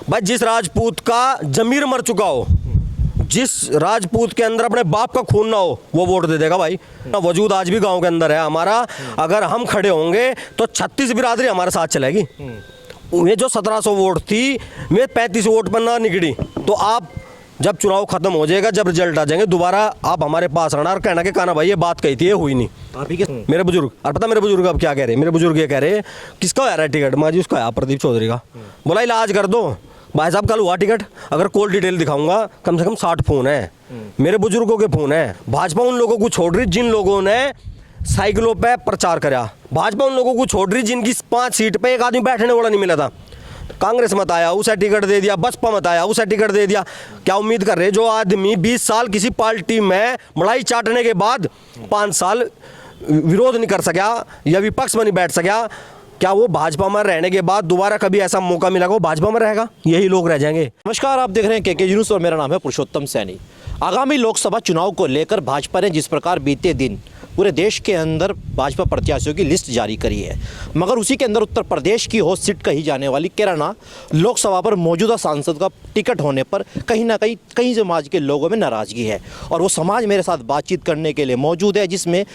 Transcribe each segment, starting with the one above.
भाई जिस राजपूत का जमीर मर चुका हो, जिस राजपूत के अंदर अपने बाप का खून ना हो, वो वोट दे देगा भाई। वजूद आज भी गांव के अंदर है हमारा। अगर हम खड़े होंगे तो 36 बिरादरी हमारे साथ चलेगी। ये जो 1700 वोट थी, वे 35 वोट पर ना निकली। तो आप जब चुनाव खत्म हो जाएगा, जब रिजल्ट आ जाएंगे, दोबारा आप हमारे पास आना और कहना कि काना भाई ये बात कही थी, ये हुई नहीं। आप ही के मेरे बुजुर्ग, और पता मेरे बुजुर्ग अब क्या कह रहे हैं? मेरे बुजुर्ग ये कह रहे हैं, किसका आ रहा है टिकट? माँ जी उसका है, प्रदीप चौधरी का। बोला इलाज कर दो भाई साहब, कल हुआ टिकट। अगर कॉल डिटेल दिखाऊंगा, कम से कम 60 फोन है, मेरे बुजुर्गों के फोन है। भाजपा उन लोगों को छोड़ रही जिन लोगों ने साइकिलों पे प्रचार करा। भाजपा उन लोगों को छोड़ रही जिनकी 5 सीट पे एक आदमी बैठने वाला नहीं मिला था। कांग्रेस मत आया, उसे टिकट दे दिया। बसपा मत आया, उसे टिकट दे दिया। क्या उम्मीद कर रहे जो आदमी 20 साल किसी पार्टी में मलाई चाटने के बाद 5 साल विरोध नहीं कर सका या विपक्ष में नहीं बैठ सका, क्या वो भाजपा में रहने के बाद दोबारा कभी ऐसा मौका मिलेगा वो भाजपा में रहेगा? यही लोग रह जाएंगे। नमस्कार, आप देख रहे हैं के न्यूज़ और मेरा नाम है पुरुषोत्तम सैनी। आगामी लोकसभा चुनाव को लेकर भाजपा ने जिस प्रकार बीते दिन पूरे देश के अंदर भाजपा प्रत्याशियों की लिस्ट जारी करी है, मगर उसी के अंदर उत्तर प्रदेश की होस्ट सीट कही जाने वाली कैराना लोकसभा पर मौजूदा सांसद का टिकट होने पर कहीं ना कहीं समाज के लोगों में नाराज़गी है। और वो समाज मेरे साथ बातचीत करने के लिए मौजूद है, जिसमें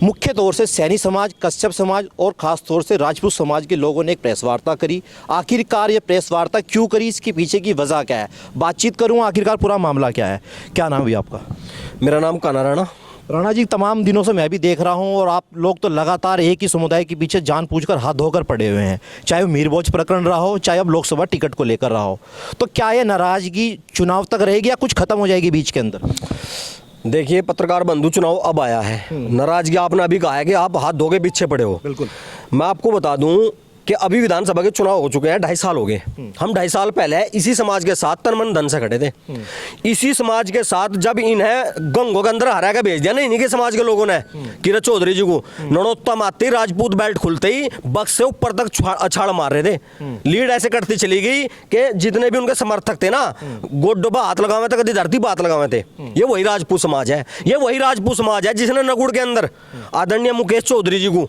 मुख्य तौर से सैनी समाज, कश्यप समाज और ख़ास तौर से राजपूत समाज के लोगों ने एक प्रेस वार्ता करी। आखिरकार ये प्रेस वार्ता क्यों करी, इसके पीछे की वजह क्या है, बातचीत करूँगा आखिरकार पूरा मामला क्या है। क्या नाम है आपका? मेरा नाम काना राणा। राणा जी, तमाम दिनों से मैं भी देख रहा हूं और आप लोग तो लगातार एक ही समुदाय के पीछे जान पूछकर हाथ धोकर पड़े हुए हैं, चाहे वो मीरभोज प्रकरण रहा हो, चाहे अब लोकसभा टिकट को लेकर रहा हो। तो क्या ये नाराजगी चुनाव तक रहेगी या कुछ खत्म हो जाएगी बीच के अंदर? देखिए पत्रकार बंधु, चुनाव अब आया है, नाराजगी आपने अभी कहा है कि आप हाथ धो के पीछे पड़े हो। बिल्कुल। मैं आपको बता दूं कि अभी विधानसभा के चुनाव हो चुके हैं, 2.5 साल हो गए। हम 2.5 साल पहले इसी समाज के साथ तन मन धन से खड़े थे। इसी समाज के साथ जब इन्हें गंगों के अंदर हरा के भेज दिया ना इन्हीं के समाज के लोगों ने, किरण चौधरी जी को, नरोत्तम आते ही राजपूत बेल्ट खुलते ही बक्स से ऊपर तक अछाड़ मार रहे थे। लीड ऐसे कटती चली गई कि जितने भी उनके समर्थक थे ना, गोडोबा हाथ लगावे थे, कभी धरती पर हाथ लगावे थे। ये वही राजपूत समाज है, ये वही राजपूत समाज है जिसने नगुड़ के अंदर आदरणीय मुकेश चौधरी जी को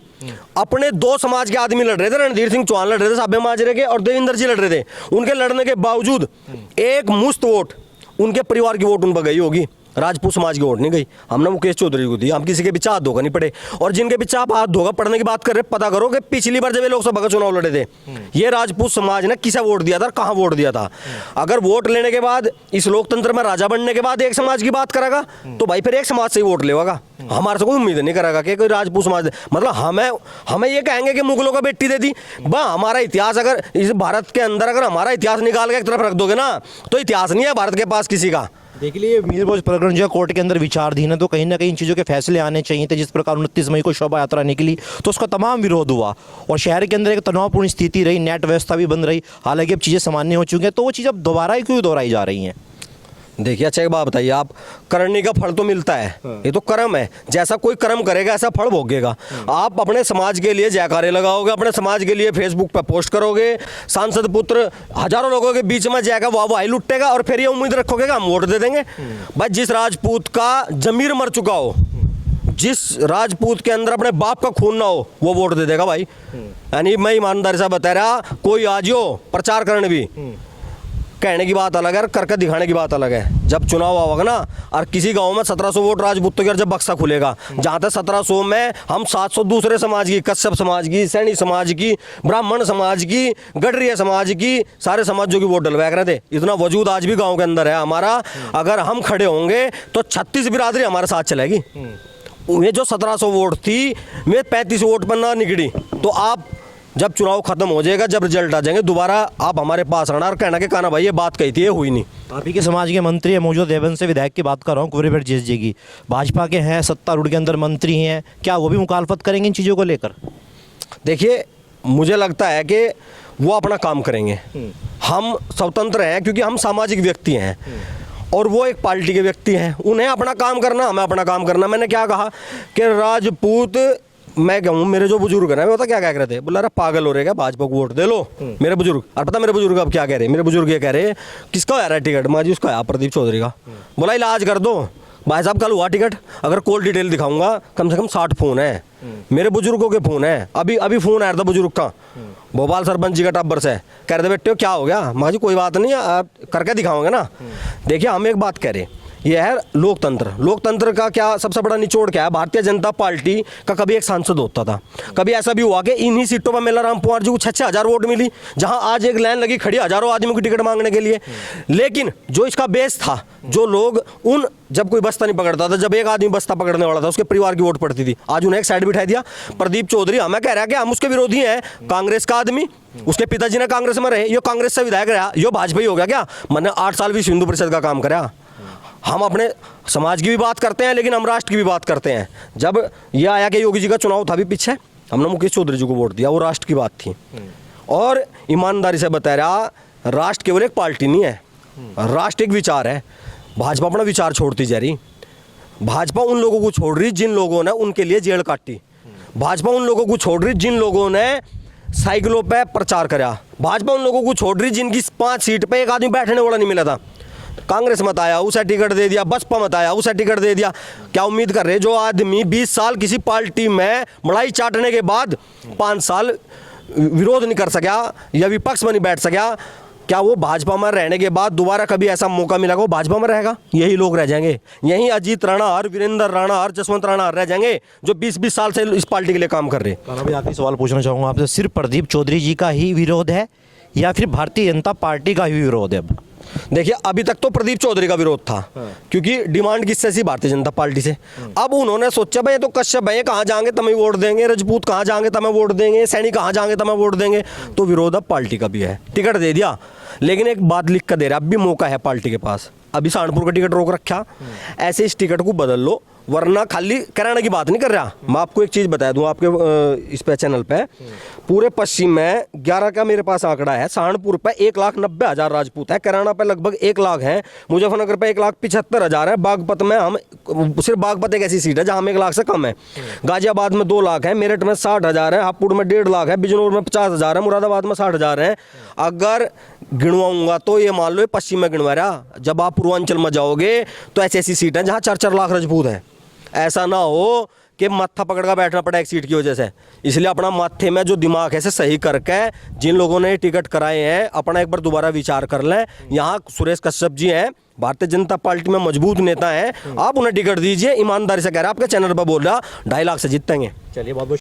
अपने 2 समाज के आदमी लड़ रहे थे, रणधीर सिंह चौहान लड़ रहे थे साबे माजरे के, और देवेंद्र जी लड़ रहे थे। उनके लड़ने के बावजूद एक मुश्त वोट उनके परिवार की वोट उन पर गई होगी, राजपूत समाज की वोट नहीं गई। हमने मुकेश चौधरी को दी। हम किसी के पीछे हाथ धोखा नहीं पड़े। और जिनके पीछे आप हाथ धोखा पड़ने की बात कर रहे, पता करो कि पिछली बार जब ये लोकसभा का चुनाव लड़े थे, ये राजपूत समाज ने किसे वोट दिया था और कहाँ वोट दिया था। अगर वोट लेने के बाद, इस लोकतंत्र में राजा बनने के बाद एक समाज की बात करेगा तो भाई फिर एक समाज से ही वोट लेगा। हमारे से कोई उम्मीद नहीं करेगा कि कोई राजपूत समाज, मतलब हमें ये कहेंगे कि मुगलों का बेटी दे दी। हमारा इतिहास, अगर इस भारत के अंदर अगर हमारा इतिहास निकाल के एक तरफ रख दोगे ना, तो इतिहास नहीं है भारत के पास किसी का। देख लिए मीरभोज प्रकरण जो कोर्ट के अंदर विचाराधीन है, तो कहीं ना कहीं इन चीज़ों के फैसले आने चाहिए थे। जिस प्रकार 29 मई को शोभा यात्रा निकली तो उसका तमाम विरोध हुआ और शहर के अंदर एक तनावपूर्ण स्थिति रही, नेट व्यवस्था भी बंद रही। हालांकि अब चीज़ें सामान्य हो चुकी हैं, तो वो चीज़ अब दोबारा ही क्यों दोहराई जा रही हैं? देखिए अच्छा एक बात बताइए, आप करने का फल तो मिलता है, ये तो कर्म है। जैसा कोई कर्म करेगा ऐसा फल भोगेगा। आप अपने समाज के लिए जयकारे लगाओगे, अपने समाज के लिए फेसबुक पर पोस्ट करोगे, सांसद पुत्र हजारों लोगों के बीच में जाएगा, वाह लुटेगा, और फिर ये उम्मीद रखोगे कि हम वोट दे देंगे। भाई जिस राजपूत का जमीर मर चुका हो, जिस राजपूत के अंदर अपने बाप का खून ना हो, वो वोट दे देगा भाई। यानी मैं ईमानदारी से बता रहा, कोई आज हो प्रचार करने भी, कहने की बात अलग है और करके दिखाने की बात अलग है। जब चुनाव होगा ना, और किसी गांव में 1700 वोट राजपूतों की, और जब बक्सा खुलेगा, जहां तक 1700 में हम 700 दूसरे समाज की, कश्यप समाज की, सैनी समाज की, ब्राह्मण समाज की, गडरिया समाज की, सारे समाजों की वोट डलवा रहे थे। इतना वजूद आज भी गाँव के अंदर है हमारा। अगर हम खड़े होंगे तो 36 बिरादरी हमारे साथ चलेगी। ये जो 1700 वोट थी, वे 35 वोट पर ना निकली। तो आप जब चुनाव खत्म हो जाएगा, जब रिजल्ट आ जाएंगे, दोबारा आप हमारे पास आना और कहना कि काना भाई ये बात कही थी, ये हुई नहीं। आप ही के समाज के मंत्री है, मौजूदा देवबंद से विधायक की बात कर रहा हूँ, कुंवरपेट जी की, भाजपा के हैं, सत्तारूढ़ के अंदर मंत्री हैं, क्या वो भी मुखालफत करेंगे इन चीज़ों को लेकर? देखिए मुझे लगता है कि वो अपना काम करेंगे। हम स्वतंत्र हैं क्योंकि हम सामाजिक व्यक्ति हैं, और वो एक पार्टी के व्यक्ति हैं। उन्हें अपना काम करना, हमें अपना काम करना। मैंने क्या कहा कि राजपूत, मैं कहूँ मेरे जो बुजुर्ग है ना, वो क्या कह रहे थे, बोला अरे पागल हो रहे क्या, भाजपा को वोट दे लो। मेरे बुजुर्ग, और पता मेरे बुजुर्ग अब क्या कह रहे हैं? मेरे बुजुर्ग ये कह रहे हैं, किसका आ रहा है टिकट? माँ जी उसका है, प्रदीप चौधरी का। बोला इलाज कर दो भाई साहब, कल हुआ टिकट। अगर कॉल डिटेल दिखाऊंगा, कम से कम 60 फोन है, मेरे बुजुर्गों के फोन है। अभी फोन आया था बुजुर्ग का, भोपाल सरपंच जी का टब्बर से कह रहे थे बेटे क्या हो गया, मैं जी कोई बात नहीं, आप करके दिखाओगे ना। देखिए हम एक बात कह रहे, यह है लोकतंत्र। लोकतंत्र का क्या सबसे बड़ा निचोड़ क्या है? भारतीय जनता पार्टी का कभी एक सांसद होता था, कभी ऐसा भी हुआ कि इन्हीं सीटों पर मेलाराम कुंवर जी को 6-6 हज़ार वोट मिली, जहां आज एक लाइन लगी खड़ी हजारों आदमी की टिकट मांगने के लिए। लेकिन जो इसका बेस था, जो लोग उन जब कोई बस्ता नहीं पकड़ता था, जब एक आदमी बस्ता पकड़ने वाला था उसके परिवार की वोट पड़ती थी, आज उन्हें एक साइड बिठा दिया। प्रदीप चौधरी हमें कह रहा है कि हम उसके विरोधी हैं, कांग्रेस का आदमी, उसके पिताजी ने कांग्रेस में रहे, ये कांग्रेस से विधायक रहा, ये भाजपा ही हो गया क्या? मैंने 8 साल भी हिंदू परिषद का काम करा। हम अपने समाज की भी बात करते हैं लेकिन हम राष्ट्र की भी बात करते हैं। जब यह आया कि योगी जी का चुनाव था भी पीछे, हमने मुकेश चौधरी जी को वोट दिया, वो राष्ट्र की बात थी। और ईमानदारी से बता रहा, राष्ट्र केवल एक पार्टी नहीं है, राष्ट्र एक विचार है। भाजपा अपना विचार छोड़ती जा रही, भाजपा उन लोगों को छोड़ रही जिन लोगों ने उनके लिए जेल काटी, भाजपा उन लोगों को छोड़ रही जिन लोगों ने साइकिलों पे प्रचार करा, भाजपा उन लोगों को छोड़ रही जिनकी 5 सीट पे एक आदमी बैठने वाला नहीं मिला था। कांग्रेस मत आया उसे टिकट दे दिया, बसपा मत आया उसे टिकट दे दिया। क्या उम्मीद कर रहे जो आदमी 20 साल किसी पार्टी में मलाई चाटने के बाद 5 साल विरोध नहीं कर सका या विपक्ष में नहीं बैठ सका, क्या वो भाजपा में रहने के बाद दोबारा कभी ऐसा मौका मिलेगा वो भाजपा में रहेगा? यही लोग रह जाएंगे, यही अजीत राणा और वीरेंद्र राणा और जसवंत राणा रह जाएंगे जो 20-20 साल से इस पार्टी के लिए काम कर रहे। मैं आखिरी सवाल पूछना चाहूँगा आपसे, सिर्फ प्रदीप चौधरी जी का ही विरोध है या फिर भारतीय जनता पार्टी का ही विरोध है? अब देखिए अभी तक तो प्रदीप चौधरी का विरोध था, क्योंकि डिमांड किससे सी? भारतीय जनता पार्टी से। अब उन्होंने सोचा भाई तो कश्यप भाई कहाँ जाएंगे तमें वोट देंगे, राजपूत कहाँ जाएंगे तमें वोट देंगे, सैनी कहाँ जाएंगे तमें वोट देंगे, तो विरोध अब पार्टी का भी है। टिकट दे दिया, लेकिन एक बात लिख कर दे रहा, अब भी मौका है पार्टी के पास। अभी सहारनपुर का टिकट रोक रखा, ऐसे इस टिकट को बदल लो, वरना खाली कराने की बात नहीं कर रहा। मैं आपको एक चीज़ बता दूं, आपके इस पे चैनल पे पूरे पश्चिम में 11 का मेरे पास आंकड़ा है, सहारनपुर पे 1,90,000 राजपूत है, कराना पे लगभग 1 लाख है, मुजफ्फरनगर पे 1,75,000 है, बागपत में हम सिर्फ बागपत एक ऐसी सीट है जहाँ हम 1 लाख से कम है, गाजियाबाद में 2 लाख है, मेरठ में 60,000 है, हापुड़ में 1.5 लाख है, बिजनौर में 50,000 है, मुरादाबाद में 60,000 है। अगर गिनवाऊंगा तो ये मान लो पश्चिम में गिनवा रहा, जब आप पूर्वांचल में जाओगे तो ऐसी ऐसी सीट है जहाँ 4-4 लाख राजपूत है। ऐसा ना हो कि माथा पकड़ कर बैठना पड़ा एक सीट की वजह से। इसलिए अपना माथे में जो दिमाग है से सही करके जिन लोगों ने टिकट कराए हैं अपना एक बार दोबारा विचार कर लें। यहाँ सुरेश कश्यप जी हैं, भारतीय जनता पार्टी में मजबूत नेता हैं, आप उन्हें टिकट दीजिए। ईमानदारी से कह रहा, आपके चैनल पर बोल रहा, 2.5 लाख से जीतेंगे। चलिए बहुत